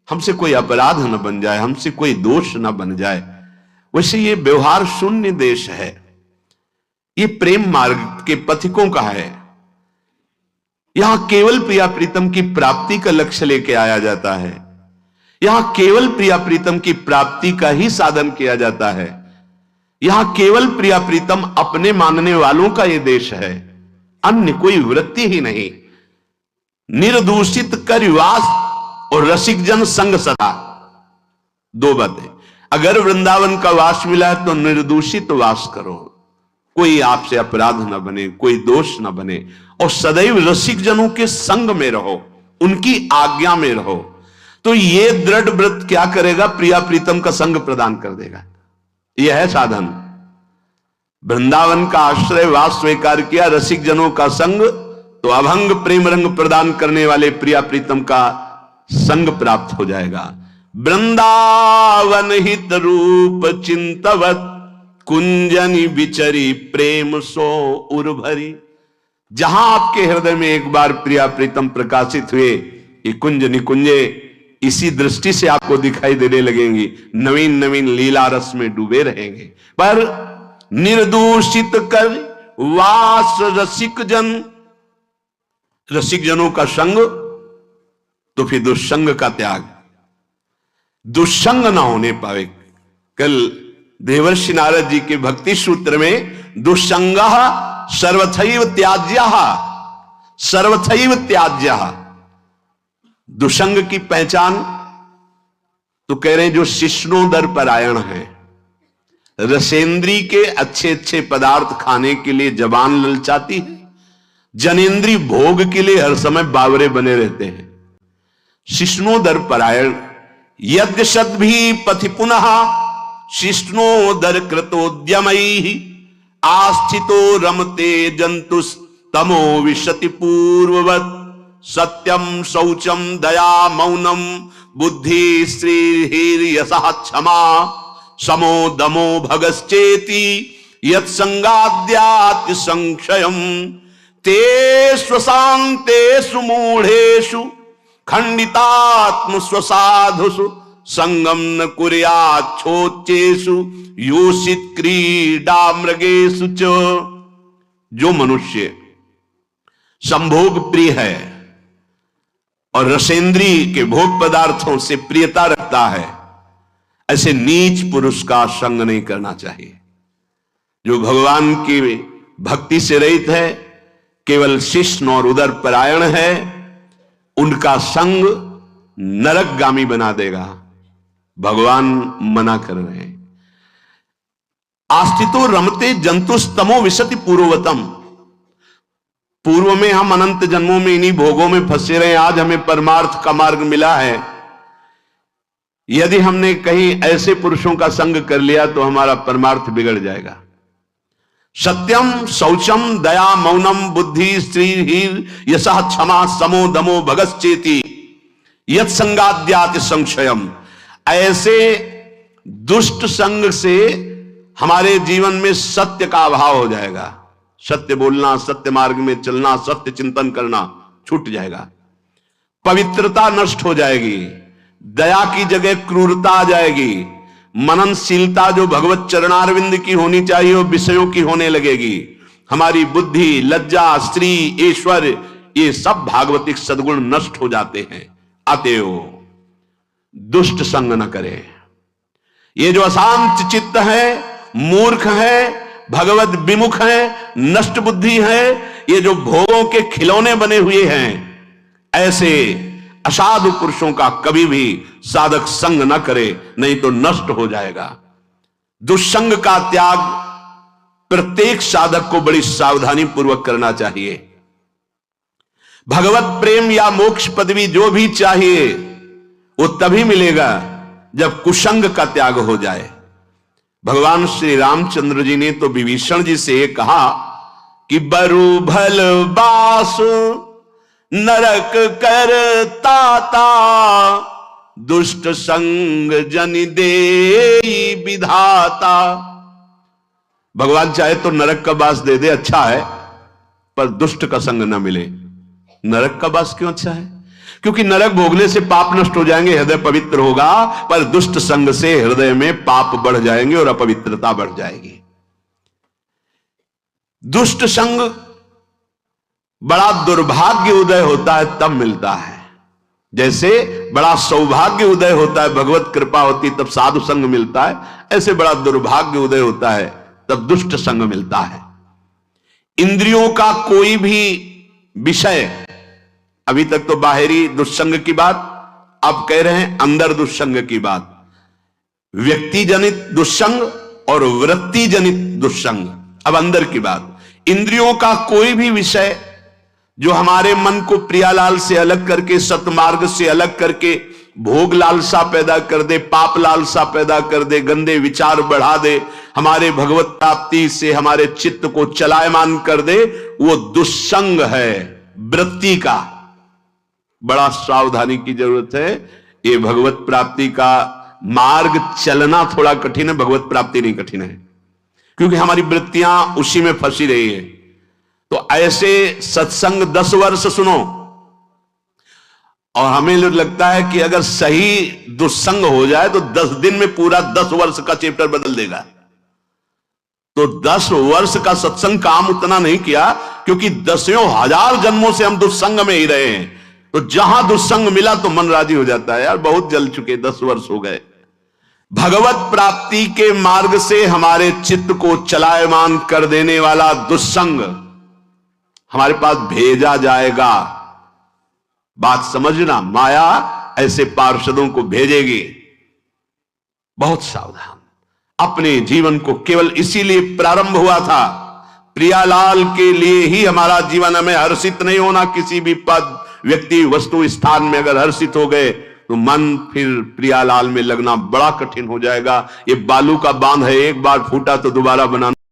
हमसे कोई अपराध न बन जाए, हमसे कोई दोष न बन जाए। वैसे ये व्यवहार शून्य देश है, ये प्रेम मार्ग के पथिकों का है। यहां केवल प्रिया प्रीतम की प्राप्ति का लक्ष्य लेके आया जाता है, यहां केवल प्रिया प्रीतम की प्राप्ति का ही साधन किया जाता है, यहां केवल प्रिया प्रीतम अपने मानने वालों का यह देश है, अन्य कोई वृत्ति ही नहीं। निर्दूषित कर वास और रसिक जन संग सदा, दो बातें। अगर वृंदावन का वास मिला है तो निर्दूषित वास करो, कोई आपसे अपराध न बने, कोई दोष न बने, और सदैव रसिक जनों के संग में रहो, उनकी आज्ञा में रहो। तो ये दृढ़ व्रत क्या करेगा? प्रिया प्रीतम का संग प्रदान कर देगा। यह है साधन। वृंदावन का आश्रय वास स्वीकार किया, रसिक जनों का संग, तो अभंग प्रेम रंग प्रदान करने वाले प्रिया प्रीतम का संग प्राप्त हो जाएगा। वृंदावन हित रूप चिंतवत कुंजनी बिचरी प्रेम सो उर्भरी। जहां आपके हृदय में एक बार प्रिया प्रीतम प्रकाशित हुए, ये कुंज निकुंजे इसी दृष्टि से आपको दिखाई देने लगेंगी, नवीन नवीन लीला रस में डूबे रहेंगे। पर निर्दूषित कर वास रसिक जन, रसिक जनों का संग, तो फिर दुष्संग का त्याग, दुष्संग ना होने पावे। कल देवर्षि नारद जी के भक्ति सूत्र में दुष्संग सर्वथैव त्याज्यः, सर्वथैव त्याज्यः, दुष्संग की पहचान तो कह रहे हैं जो शिष्णोदर परायण है, रसेंद्री के अच्छे अच्छे पदार्थ खाने के लिए जबान ललचाती है, जनेन्द्री भोग के लिए हर समय बावरे बने रहते हैं। शिष्णोदर परायण यज्ञ सद भी पथि पुनः शिष्णोदर कृतोद्यमैः आस्थितो रमते जंतुस तमो विशति पूर्ववत् सत्यम शौचम दया मौनम बुद्धि श्रीर् यशः क्षमा समो दमो भगश्चेति यत्संगाद्यात् संक्षयम तेषु शान्तेषु मूढ़ेषु खंडितात्म स्वसाधुषु संगम न कुर्याच्छोच्चेषु योषित क्रीडा मृगेषु च। जो मनुष्य संभोग प्रिय है और रसेंद्री के भोग पदार्थों से प्रियता रखता है, ऐसे नीच पुरुष का संग नहीं करना चाहिए। जो भगवान की भक्ति से रहित है, केवल शिष्ण और उदर परायण है, उनका संग नरकगामी बना देगा। भगवान मना कर रहे हैं। आस्थितो रमते जंतुस्तमो विशति पूर्ववतम। पूर्व में हम अनंत जन्मों में इन्हीं भोगों में फंसे रहे, आज हमें परमार्थ का मार्ग मिला है। यदि हमने कहीं ऐसे पुरुषों का संग कर लिया तो हमारा परमार्थ बिगड़ जाएगा। सत्यम शौचम दया मौनम बुद्धि श्रीर् यशः क्षमा समो दमो भगश्चेति यत्संगाद्यात् संशयम। ऐसे दुष्ट संग से हमारे जीवन में सत्य का अभाव हो जाएगा। सत्य बोलना, सत्य मार्ग में चलना, सत्य चिंतन करना छूट जाएगा। पवित्रता नष्ट हो जाएगी, दया की जगह क्रूरता आ जाएगी, मननशीलता जो भगवत चरणारविंद की होनी चाहिए वो विषयों की होने लगेगी। हमारी बुद्धि, लज्जा, स्त्री, ईश्वर, ये सब भागवतिक सद्गुण नष्ट हो जाते हैं। अतएव दुष्ट संग न करे। ये जो अशांत चित्त है, मूर्ख है, भगवत विमुख है, नष्ट बुद्धि है, ये जो भोगों के खिलौने बने हुए हैं, ऐसे असाधु पुरुषों का कभी भी साधक संग न करे, नहीं तो नष्ट हो जाएगा। दुष्संग का त्याग प्रत्येक साधक को बड़ी सावधानी पूर्वक करना चाहिए। भगवत प्रेम या मोक्ष पदवी जो भी चाहिए वो तभी मिलेगा जब कुसंग का त्याग हो जाए। भगवान श्री रामचंद्र जी ने तो विभीषण जी से कहा कि बरु भल बास नरक कर ताता दुष्ट संग जन दे विधाता। भगवान चाहे तो नरक का बास दे दे, अच्छा है, पर दुष्ट का संग न मिले। नरक का बास क्यों अच्छा है? क्योंकि नरक भोगने से पाप नष्ट हो जाएंगे, हृदय पवित्र होगा, पर दुष्ट संग से हृदय में पाप बढ़ जाएंगे और अपवित्रता बढ़ जाएगी। दुष्ट संग बड़ा दुर्भाग्य उदय होता है तब मिलता है, जैसे बड़ा सौभाग्य उदय होता है, भगवत कृपा होती तब साधु संग मिलता है, ऐसे बड़ा दुर्भाग्य उदय होता है तब दुष्ट संग मिलता है। इंद्रियों का कोई भी विषय, अभी तक तो बाहरी दुष्संग की बात, अब कह रहे हैं अंदर दुष्संग की बात। व्यक्ति जनित दुष्संग और वृत्ति जनित दुष्संग, अब अंदर की बात। इंद्रियों का कोई भी विषय जो हमारे मन को प्रियालाल से अलग करके, सतमार्ग से अलग करके भोग लालसा पैदा कर दे, पाप लालसा पैदा कर दे, गंदे विचार बढ़ा दे, हमारे भगवत प्राप्ति से हमारे चित्त को चलायमान कर दे, वो दुष्संग है वृत्ति का। बड़ा सावधानी की जरूरत है। ये भगवत प्राप्ति का मार्ग चलना थोड़ा कठिन है, भगवत प्राप्ति नहीं कठिन है, क्योंकि हमारी वृत्तियां उसी में फंसी रही है। तो ऐसे सत्संग 10 वर्ष सुनो, और हमें लगता है कि अगर सही दुस्संग हो जाए तो 10 दिन में पूरा 10 वर्ष का चैप्टर बदल देगा। तो 10 वर्ष का सत्संग काम उतना नहीं किया, क्योंकि 10,000 जन्मों से हम दुस्संग में ही रहे हैं। तो जहां दुस्संग मिला तो मन राजी हो जाता है, यार बहुत जल चुके, 10 वर्ष हो गए। भगवत प्राप्ति के मार्ग से हमारे चित्त को चलायमान कर देने वाला दुस्संग हमारे पास भेजा जाएगा। बात समझना, माया ऐसे पार्षदों को भेजेगी। बहुत सावधान। अपने जीवन को केवल इसीलिए प्रारंभ हुआ था, प्रियालाल के लिए ही हमारा जीवन। हमें हर्षित नहीं होना किसी भी पद, व्यक्ति, वस्तु, स्थान में। अगर हर्षित हो गए तो मन फिर प्रियालाल में लगना बड़ा कठिन हो जाएगा। ये बालू का बांध है, एक बार फूटा तो दोबारा बनाना